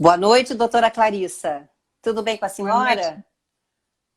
Boa noite, doutora Clarissa. Tudo bem com a Boa noite. senhora?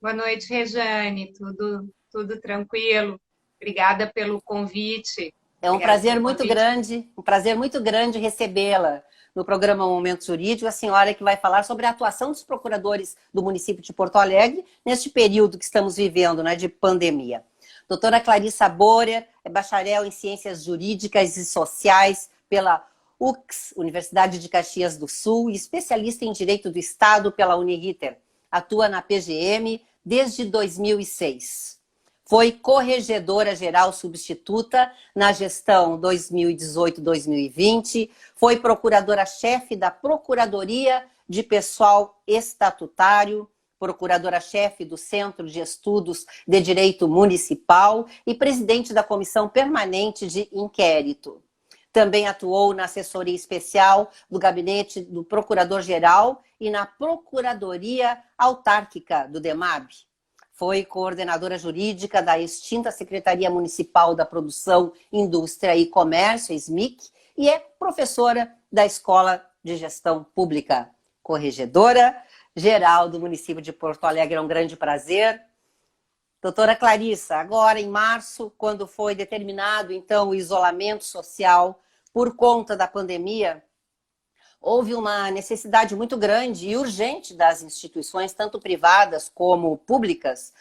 Boa noite, Rejane. Tudo tranquilo. Obrigada pelo convite. É Obrigada pelo convite. um prazer muito grande recebê-la no programa Momento Jurídico, a senhora que vai falar sobre a atuação dos procuradores do município de Porto Alegre neste período que estamos vivendo, né, de pandemia. Doutora Clarissa Borer é bacharel em Ciências Jurídicas e Sociais pela UCS, Universidade de Caxias do Sul, e especialista em Direito do Estado pela Uniriter. Atua na PGM desde 2006. Foi corregedora-geral substituta na gestão 2018-2020, foi procuradora-chefe da Procuradoria de Pessoal Estatutário, procuradora-chefe do Centro de Estudos de Direito Municipal e presidente da Comissão Permanente de Inquérito. Também atuou na assessoria especial do gabinete do Procurador-Geral e na Procuradoria Autárquica do DEMAB. Foi coordenadora jurídica da extinta Secretaria Municipal da Produção, Indústria e Comércio, SMIC, e é professora da Escola de Gestão Pública. Corregedora geral do município de Porto Alegre, é um grande prazer. Doutora Clarissa, agora em março, quando foi determinado então o isolamento social por conta da pandemia, houve uma necessidade muito grande e urgente das instituições, tanto privadas como públicas,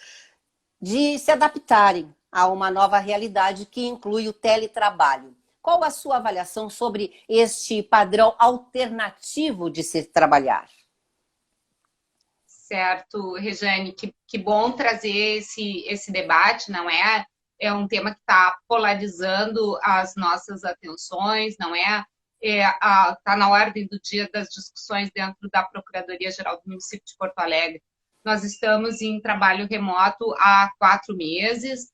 de se adaptarem a uma nova realidade que inclui o teletrabalho. Qual a sua avaliação sobre este padrão alternativo de se trabalhar? Certo, Rejane, que bom trazer esse debate, não é? É um tema que está polarizando as nossas atenções, não é? Está na ordem do dia das discussões dentro da Procuradoria-Geral do município de Porto Alegre. Nós estamos em trabalho remoto há 4 meses.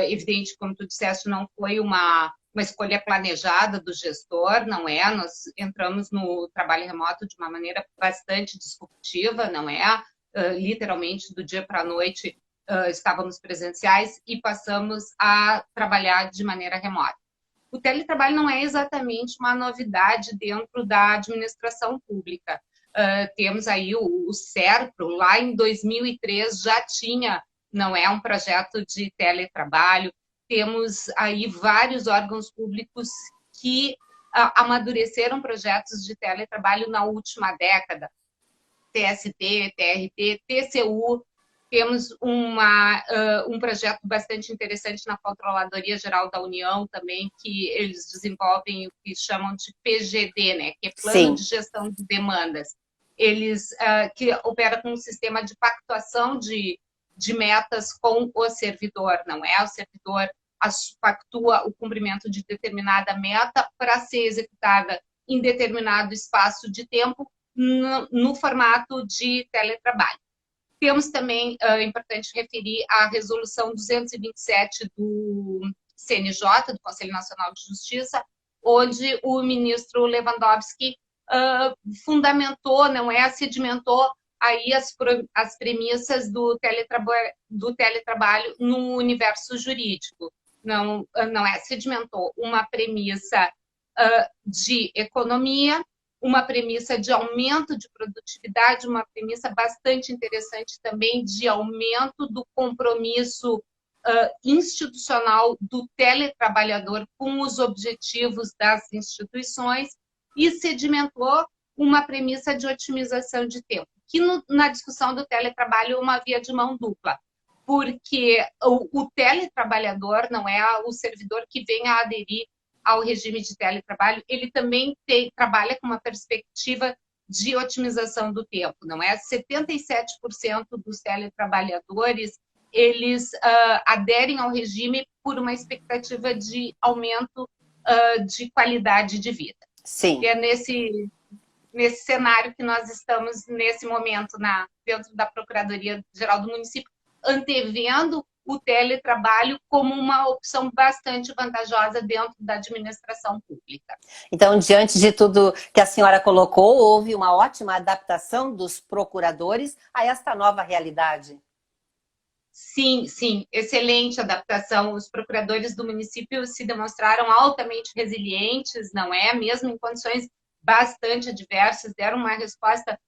Evidente, como tu disseste, não foi uma escolha planejada do gestor, não é? Nós entramos no trabalho remoto de uma maneira bastante disruptiva, não é? Literalmente, do dia para a noite, estávamos presenciais e passamos a trabalhar de maneira remota. O teletrabalho não é exatamente uma novidade dentro da administração pública. Temos aí o SERPRO, lá em 2003 já tinha, não é, um projeto de teletrabalho. Temos aí vários órgãos públicos que amadureceram projetos de teletrabalho na última década. TST, TRT, TCU. Temos um projeto bastante interessante na Controladoria Geral da União também, que eles desenvolvem o que chamam de PGD, né? Que é Plano Sim. de Gestão de Demandas. Eles que opera com um sistema de pactuação de metas com o servidor, não é? O servidor pactua o cumprimento de determinada meta para ser executada em determinado espaço de tempo no formato de teletrabalho. Temos também, é importante referir, a resolução 227 do CNJ, do Conselho Nacional de Justiça, onde o ministro Lewandowski fundamentou, não é, sedimentou aí as premissas do teletrabalho no universo jurídico. Não é, sedimentou uma premissa de economia, uma premissa de aumento de produtividade, uma premissa bastante interessante também de aumento do compromisso institucional do teletrabalhador com os objetivos das instituições e sedimentou uma premissa de otimização de tempo, que na discussão do teletrabalho é uma via de mão dupla, porque o teletrabalhador não é o servidor que vem a aderir ao regime de teletrabalho, ele também trabalha com uma perspectiva de otimização do tempo, não é? 77% dos teletrabalhadores, eles aderem ao regime por uma expectativa de aumento de qualidade de vida. Sim. E é nesse cenário que nós estamos, nesse momento, dentro da Procuradoria-Geral do município, antevendo o teletrabalho como uma opção bastante vantajosa dentro da administração pública. Então, diante de tudo que a senhora colocou, houve uma ótima adaptação dos procuradores a esta nova realidade? Sim, excelente adaptação. Os procuradores do município se demonstraram altamente resilientes, não é? Mesmo em condições bastante adversas, deram uma resposta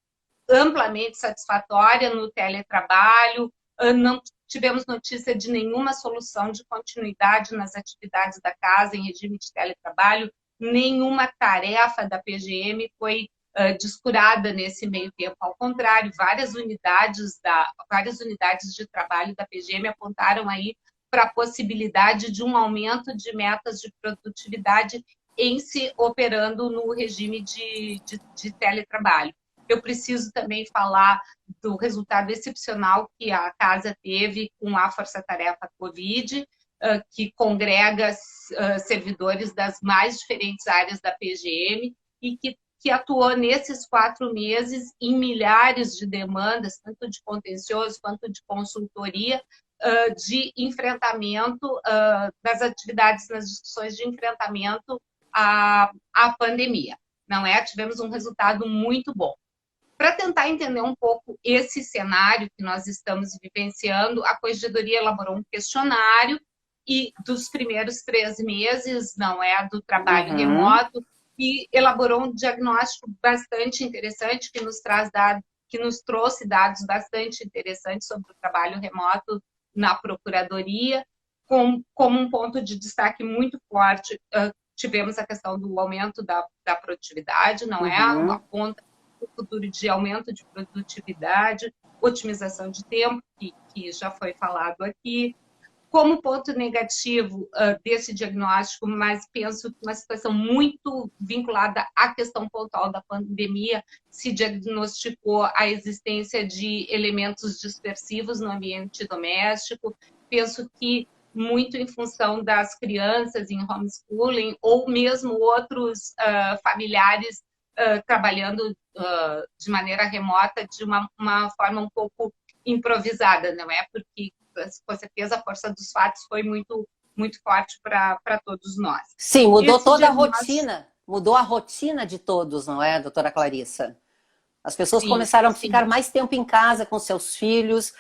amplamente satisfatória no teletrabalho, não tivemos notícia de nenhuma solução de continuidade nas atividades da casa em regime de teletrabalho, nenhuma tarefa da PGM foi descurada nesse meio tempo. Ao contrário, várias unidades de trabalho da PGM apontaram aí para a possibilidade de um aumento de metas de produtividade em se operando no regime de teletrabalho. Eu preciso também falar do resultado excepcional que a casa teve com a Força Tarefa Covid, que congrega servidores das mais diferentes áreas da PGM e que atuou nesses 4 meses em milhares de demandas, tanto de contencioso quanto de consultoria, de enfrentamento das atividades, nas discussões de enfrentamento à pandemia. Não é? Tivemos um resultado muito bom. Para tentar entender um pouco esse cenário que nós estamos vivenciando, a Corregedoria elaborou um questionário e dos primeiros 3 meses, não é, do trabalho remoto, e elaborou um diagnóstico bastante interessante que nos trouxe dados bastante interessantes sobre o trabalho remoto na Procuradoria, como um ponto de destaque muito forte. Tivemos a questão do aumento da produtividade, não é? A ponta futuro de aumento de produtividade, otimização de tempo, que já foi falado aqui. Como ponto negativo desse diagnóstico, mas penso que uma situação muito vinculada à questão pontual da pandemia, se diagnosticou a existência de elementos dispersivos no ambiente doméstico. Penso que muito em função das crianças em homeschooling ou mesmo outros familiares trabalhando de maneira remota de uma forma um pouco improvisada, não é? Porque, com certeza, a força dos fatos foi muito, muito forte para todos nós. Sim, mudou toda a rotina, mudou a rotina de todos, não é, doutora Clarissa? As pessoas começaram a ficar mais tempo em casa com seus filhos.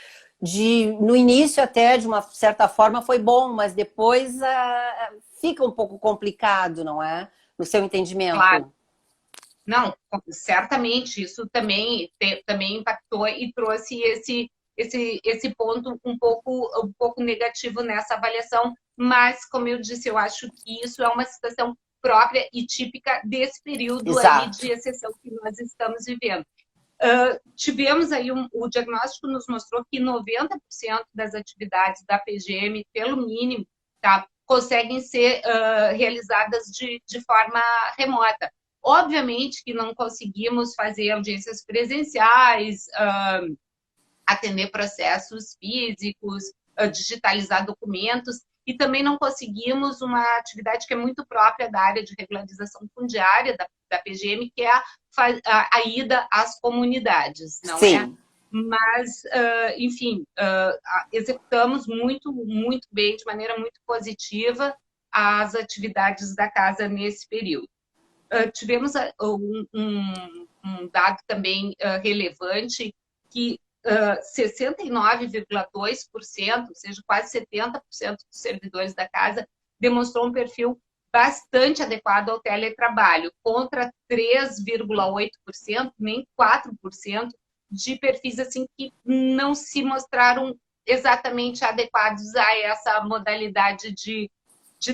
No início até, de uma certa forma, foi bom, mas depois fica um pouco complicado, não é? No seu entendimento. Claro. Não, certamente, isso também impactou e trouxe esse ponto um pouco negativo nessa avaliação, mas, como eu disse, eu acho que isso é uma situação própria e típica desse período aí de exceção que nós estamos vivendo. Tivemos aí o diagnóstico nos mostrou que 90% das atividades da PGM, pelo mínimo, tá, conseguem ser realizadas de forma remota. Obviamente que não conseguimos fazer audiências presenciais, atender processos físicos, digitalizar documentos, e também não conseguimos uma atividade que é muito própria da área de regularização fundiária da PGM, que é a ida às comunidades, não é? Mas, enfim, executamos muito, muito bem, de maneira muito positiva, as atividades da casa nesse período. Tivemos um dado também relevante que 69,2%, ou seja, quase 70% dos servidores da casa demonstrou um perfil bastante adequado ao teletrabalho, contra 3,8%, nem 4% de perfis assim que não se mostraram exatamente adequados a essa modalidade de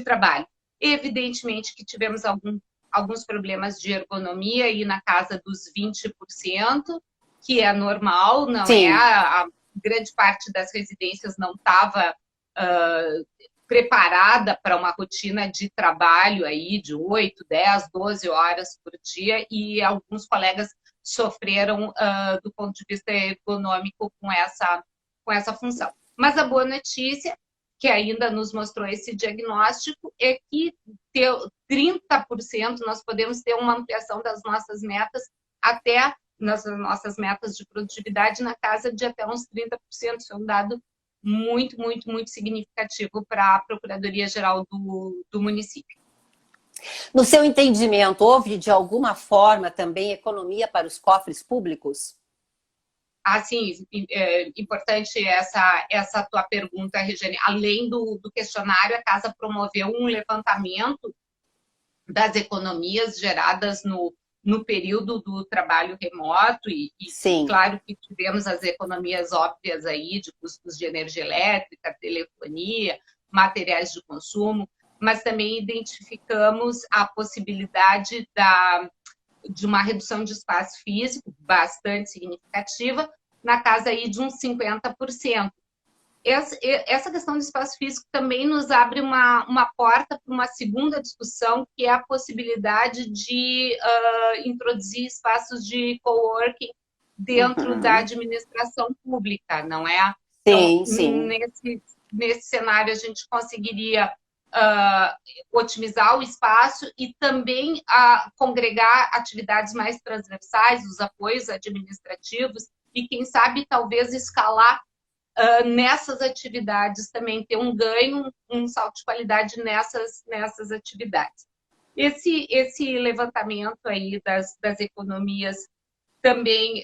trabalho. Evidentemente que tivemos alguns problemas de ergonomia aí na casa dos 20%, que é normal, não é? A grande parte das residências não estava preparada para uma rotina de trabalho aí de 8, 10, 12 horas por dia, e alguns colegas sofreram do ponto de vista ergonômico com essa função. Mas a boa notícia, que ainda nos mostrou esse diagnóstico, é que 30% nós podemos ter uma ampliação das nossas metas até nas nossas metas de produtividade na casa de até uns 30%. Isso é um dado muito, muito, muito significativo para a Procuradoria-Geral do município. No seu entendimento, houve de alguma forma também economia para os cofres públicos? Sim, importante essa tua pergunta, Regiane. Além do questionário, a casa promoveu um levantamento das economias geradas no no período do trabalho remoto e claro que tivemos as economias óbvias aí de custos de energia elétrica, telefonia, materiais de consumo, mas também identificamos a possibilidade de uma redução de espaço físico bastante significativa, na casa aí de uns 50%. Essa questão do espaço físico também nos abre uma porta para uma segunda discussão, que é a possibilidade de introduzir espaços de coworking dentro da administração pública, não é? Sim, então, sim. Nesse cenário, a gente conseguiria otimizar o espaço e também congregar atividades mais transversais, os apoios administrativos, e quem sabe talvez escalar nessas atividades também, ter um ganho, um salto de qualidade nessas atividades. Esse levantamento aí das economias também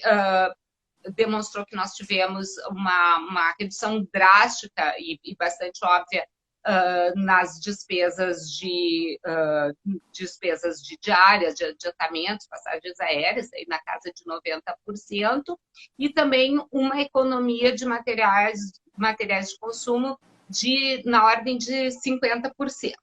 demonstrou que nós tivemos uma redução drástica e bastante óbvia nas despesas diárias, de adiantamentos, passagens aéreas, aí na casa de 90%, e também uma economia de materiais de consumo na ordem de 50%.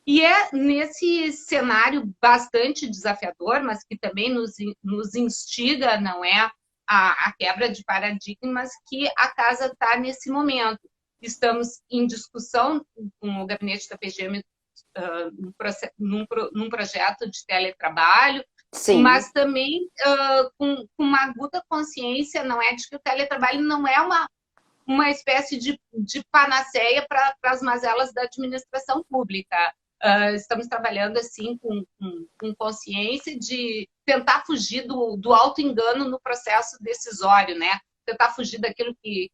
E é nesse cenário bastante desafiador, mas que também nos instiga, não é, a quebra de paradigmas, que a casa está nesse momento. Estamos em discussão com o gabinete da PGM num projeto de teletrabalho, sim, mas também com uma aguda consciência, não é, de que o teletrabalho não é uma espécie de panaceia para as mazelas da administração pública. Estamos trabalhando assim com consciência de tentar fugir do auto-engano no processo decisório, né? Tentar fugir daquilo que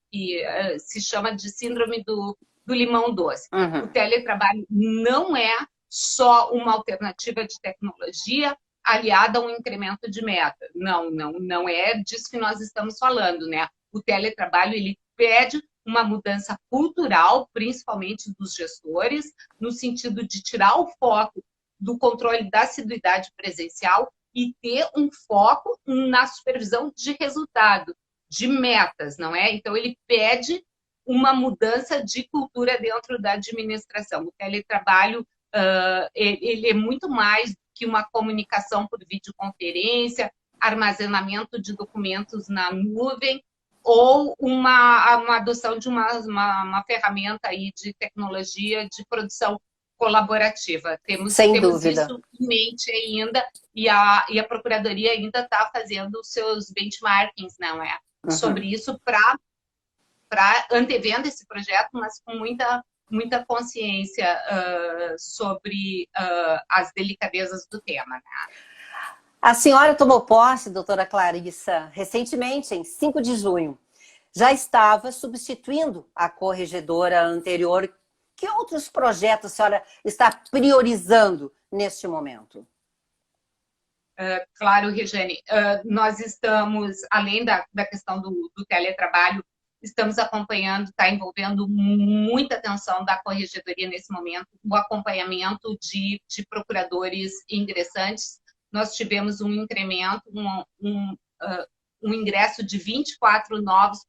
se chama de síndrome do limão doce. O teletrabalho não é só uma alternativa de tecnologia aliada a um incremento de meta. Não é disso que nós estamos falando, né? O teletrabalho, ele pede uma mudança cultural, principalmente dos gestores, no sentido de tirar o foco do controle da assiduidade presencial e ter um foco na supervisão de resultado, de metas, não é? Então, ele pede uma mudança de cultura dentro da administração. O teletrabalho, ele é muito mais que uma comunicação por videoconferência, armazenamento de documentos na nuvem, ou uma adoção de uma ferramenta aí de tecnologia de produção colaborativa. Temos isso em mente ainda, e a Procuradoria ainda está fazendo os seus benchmarkings, não é? Sobre isso, para antevendo esse projeto, mas com muita consciência sobre as delicadezas do tema, né? A senhora tomou posse, doutora Clarissa, recentemente, em 5 de junho. Já estava substituindo a corregedora anterior. Que outros projetos a senhora está priorizando neste momento? Claro, Regiane. Nós estamos, além da questão do teletrabalho, estamos acompanhando, está envolvendo muita atenção da corregedoria nesse momento, o acompanhamento de procuradores ingressantes. Nós tivemos um incremento, um ingresso de 24 novos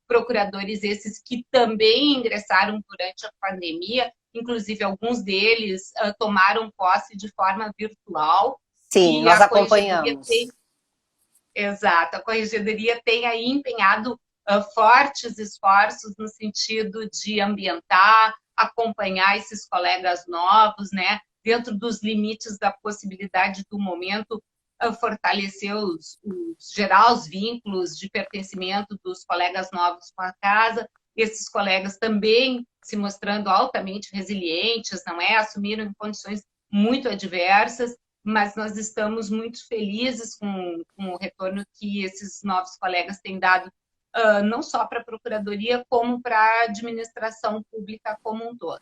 procuradores esses que também ingressaram durante a pandemia, inclusive alguns deles tomaram posse de forma virtual. Sim, nós acompanhamos. Exato, a corregedoria tem aí empenhado fortes esforços no sentido de ambientar, acompanhar esses colegas novos, né? Dentro dos limites da possibilidade do momento, fortalecer gerar os vínculos de pertencimento dos colegas novos com a casa, esses colegas também se mostrando altamente resilientes, não é? Assumiram condições muito adversas, mas nós estamos muito felizes com o retorno que esses novos colegas têm dado, não só para a Procuradoria, como para a administração pública como um todo.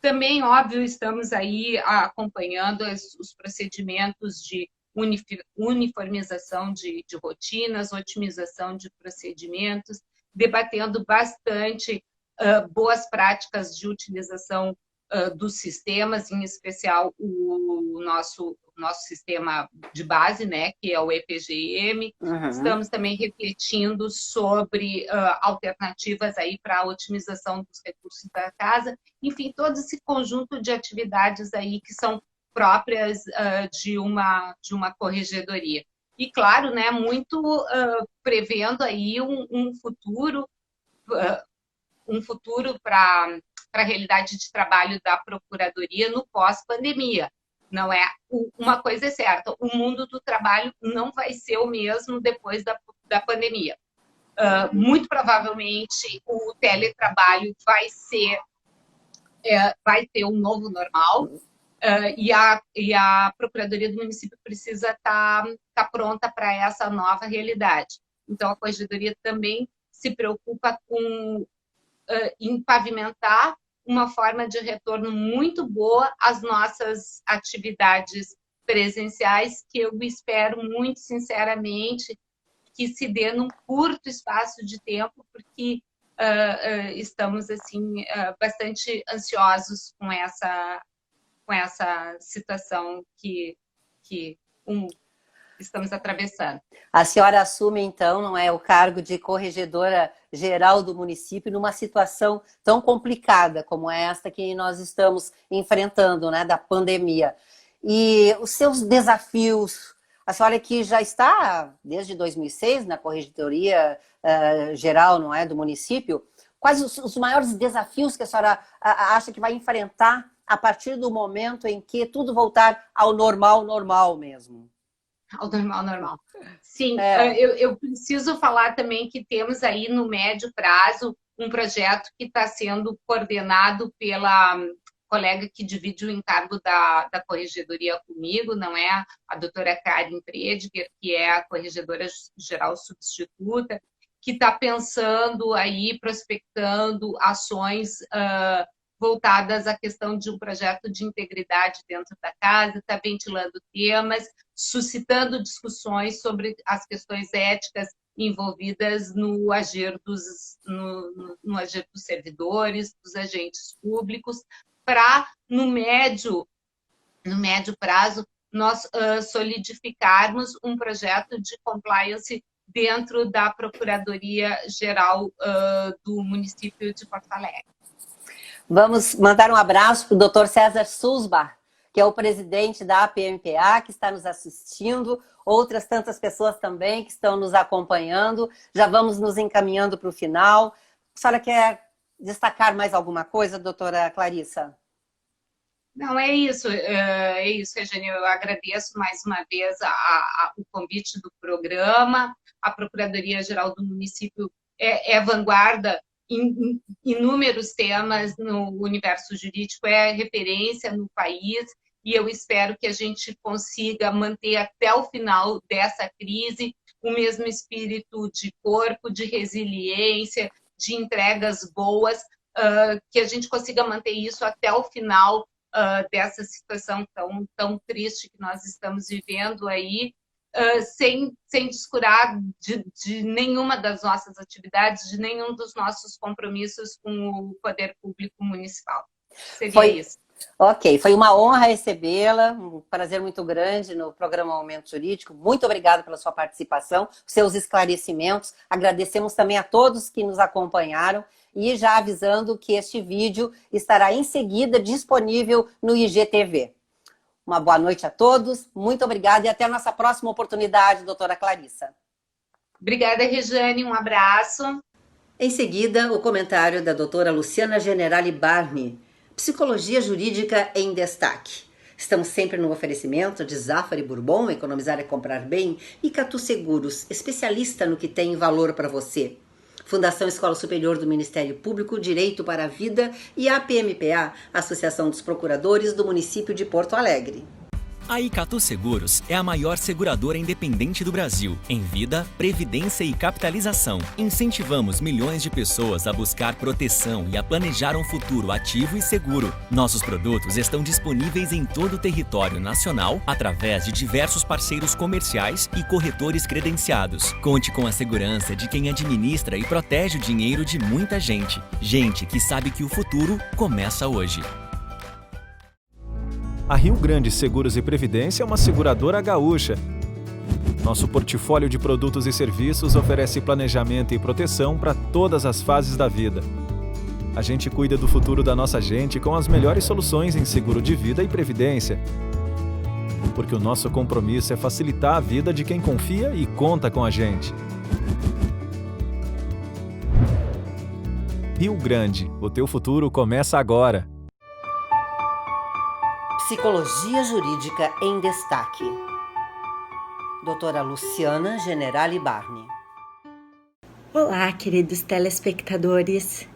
Também, óbvio, estamos aí acompanhando os procedimentos de uniformização de rotinas, otimização de procedimentos, debatendo bastante boas práticas de utilização dos sistemas, em especial o nosso nosso sistema de base, né, que é o EPGM. Estamos também refletindo sobre alternativas aí para a otimização dos recursos da casa. Enfim, todo esse conjunto de atividades aí que são próprias de uma corregedoria. E, claro, né, muito prevendo aí um futuro para a realidade de trabalho da Procuradoria no pós-pandemia. Não é? Uma coisa é certa, o mundo do trabalho não vai ser o mesmo depois da pandemia. Muito provavelmente o teletrabalho vai ter um novo normal, e a Procuradoria do Município precisa estar pronta para essa nova realidade. Então, a Corregedoria também se preocupa em pavimentar uma forma de retorno muito boa às nossas atividades presenciais, que eu espero muito sinceramente que se dê num curto espaço de tempo, porque estamos assim bastante ansiosos com essa situação que estamos atravessando. A senhora assume, então, não é, o cargo de corregedora geral do município numa situação tão complicada como esta que nós estamos enfrentando, né, da pandemia. E os seus desafios, a senhora que já está desde 2006 na corregedoria geral, não é, do município, quais os maiores desafios que a senhora acha que vai enfrentar a partir do momento em que tudo voltar ao normal mesmo? Ao normal. Sim, eu preciso falar também que temos aí no médio prazo um projeto que está sendo coordenado pela colega que divide o encargo da corregedoria comigo, não é? A doutora Karen Prediger, que é a corregedora geral substituta, que está pensando aí, prospectando ações voltadas à questão de um projeto de integridade dentro da casa, está ventilando temas, suscitando discussões sobre as questões éticas envolvidas no agir dos servidores, dos agentes públicos, para, no médio prazo, nós solidificarmos um projeto de compliance dentro da Procuradoria-Geral do município de Porto Alegre. Vamos mandar um abraço para o Dr. César Sulzbach, que é o presidente da APMPA, que está nos assistindo, outras tantas pessoas também que estão nos acompanhando. Já vamos nos encaminhando para o final. A senhora quer destacar mais alguma coisa, doutora Clarissa? Não, é isso, Regiane. Eu agradeço mais uma vez o convite do programa. A Procuradoria-Geral do Município é vanguarda em inúmeros temas no universo jurídico, é referência no país, e eu espero que a gente consiga manter até o final dessa crise o mesmo espírito de corpo, de resiliência, de entregas boas, que a gente consiga manter isso até o final dessa situação tão triste que nós estamos vivendo aí, sem descurar de nenhuma das nossas atividades, de nenhum dos nossos compromissos com o poder público municipal. Seria isso. Ok, foi uma honra recebê-la, um prazer muito grande no programa Momento Jurídico. Muito obrigada pela sua participação, seus esclarecimentos. Agradecemos também a todos que nos acompanharam e já avisando que este vídeo estará em seguida disponível no IGTV. Uma boa noite a todos, muito obrigada e até a nossa próxima oportunidade, doutora Clarissa. Obrigada, Regiane, um abraço. Em seguida, o comentário da doutora Luciana Generali Barni, Psicologia Jurídica em Destaque. Estamos sempre no oferecimento de Zafari Bourbon, economizar é comprar bem, e Catu Seguros, especialista no que tem valor para você. Fundação Escola Superior do Ministério Público, Direito para a Vida e a APMPA, Associação dos Procuradores do Município de Porto Alegre. A Icatu Seguros é a maior seguradora independente do Brasil, em vida, previdência e capitalização. Incentivamos milhões de pessoas a buscar proteção e a planejar um futuro ativo e seguro. Nossos produtos estão disponíveis em todo o território nacional, através de diversos parceiros comerciais e corretores credenciados. Conte com a segurança de quem administra e protege o dinheiro de muita gente. Gente que sabe que o futuro começa hoje. A Rio Grande Seguros e Previdência é uma seguradora gaúcha. Nosso portfólio de produtos e serviços oferece planejamento e proteção para todas as fases da vida. A gente cuida do futuro da nossa gente com as melhores soluções em seguro de vida e previdência. Porque o nosso compromisso é facilitar a vida de quem confia e conta com a gente. Rio Grande, o teu futuro começa agora. Psicologia Jurídica em Destaque. Doutora Luciana Generali Barni. Olá, queridos telespectadores.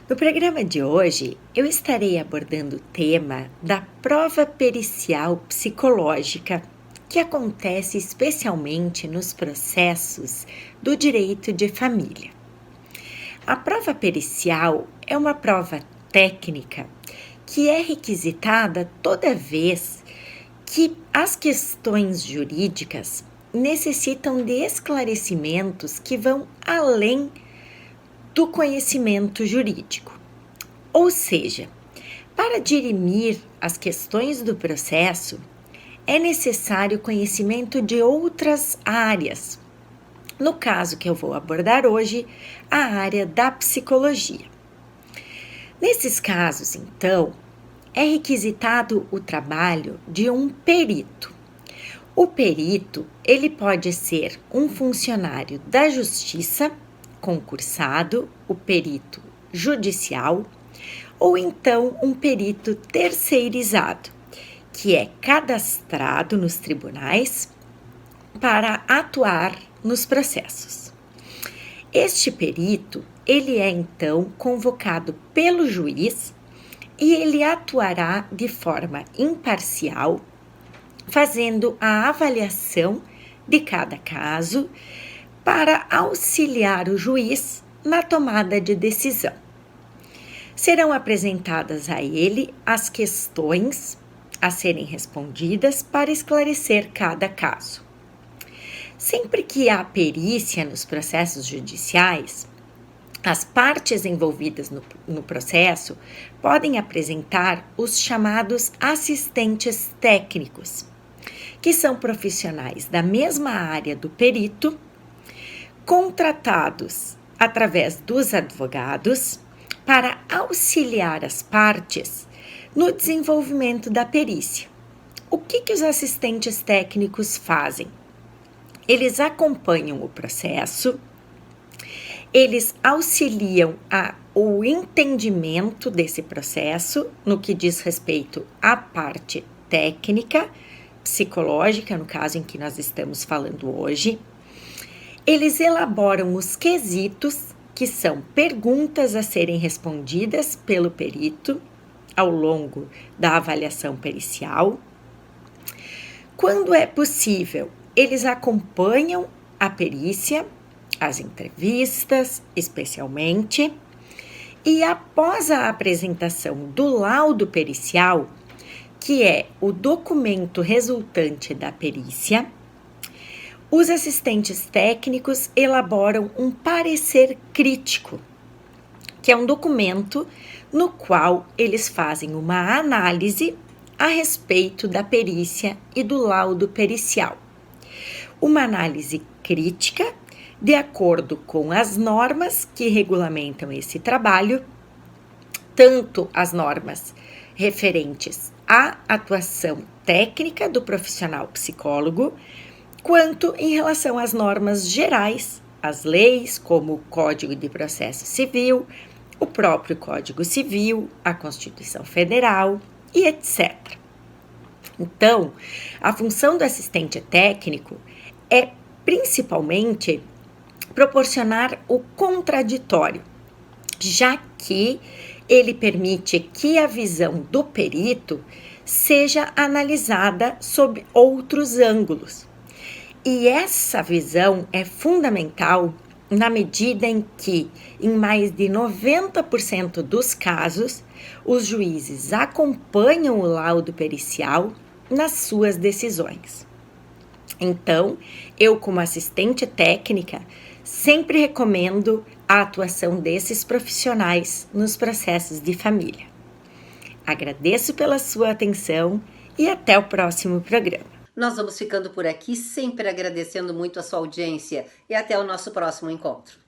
No programa de hoje, eu estarei abordando o tema da prova pericial psicológica, que acontece especialmente nos processos do direito de família. A prova pericial é uma prova técnica que é requisitada toda vez que as questões jurídicas necessitam de esclarecimentos que vão além do conhecimento jurídico. Ou seja, para dirimir as questões do processo, é necessário conhecimento de outras áreas. No caso que eu vou abordar hoje, a área da psicologia. Nesses casos, então, é requisitado o trabalho de um perito. O perito, ele pode ser um funcionário da justiça, concursado, o perito judicial, ou então um perito terceirizado, que é cadastrado nos tribunais para atuar nos processos. Este perito, ele é então convocado pelo juiz e ele atuará de forma imparcial, fazendo a avaliação de cada caso para auxiliar o juiz na tomada de decisão. Serão apresentadas a ele as questões a serem respondidas para esclarecer cada caso. Sempre que há perícia nos processos judiciais, as partes envolvidas no processo podem apresentar os chamados assistentes técnicos, que são profissionais da mesma área do perito, contratados através dos advogados para auxiliar as partes no desenvolvimento da perícia. O que os assistentes técnicos fazem? Eles acompanham o processo, eles auxiliam o entendimento desse processo no que diz respeito à parte técnica, psicológica, no caso em que nós estamos falando hoje. Eles elaboram os quesitos, que são perguntas a serem respondidas pelo perito ao longo da avaliação pericial. Quando é possível, eles acompanham a perícia, as entrevistas, especialmente, e após a apresentação do laudo pericial, que é o documento resultante da perícia, os assistentes técnicos elaboram um parecer crítico, que é um documento no qual eles fazem uma análise a respeito da perícia e do laudo pericial. Uma análise crítica de acordo com as normas que regulamentam esse trabalho, tanto as normas referentes à atuação técnica do profissional psicólogo, quanto em relação às normas gerais, as leis, como o Código de Processo Civil, o próprio Código Civil, a Constituição Federal e etc. Então, a função do assistente técnico é principalmente proporcionar o contraditório, já que ele permite que a visão do perito seja analisada sob outros ângulos. E essa visão é fundamental na medida em que, em mais de 90% dos casos, os juízes acompanham o laudo pericial nas suas decisões. Então, eu, como assistente técnica, sempre recomendo a atuação desses profissionais nos processos de família. Agradeço pela sua atenção e até o próximo programa. Nós vamos ficando por aqui, sempre agradecendo muito a sua audiência e até o nosso próximo encontro.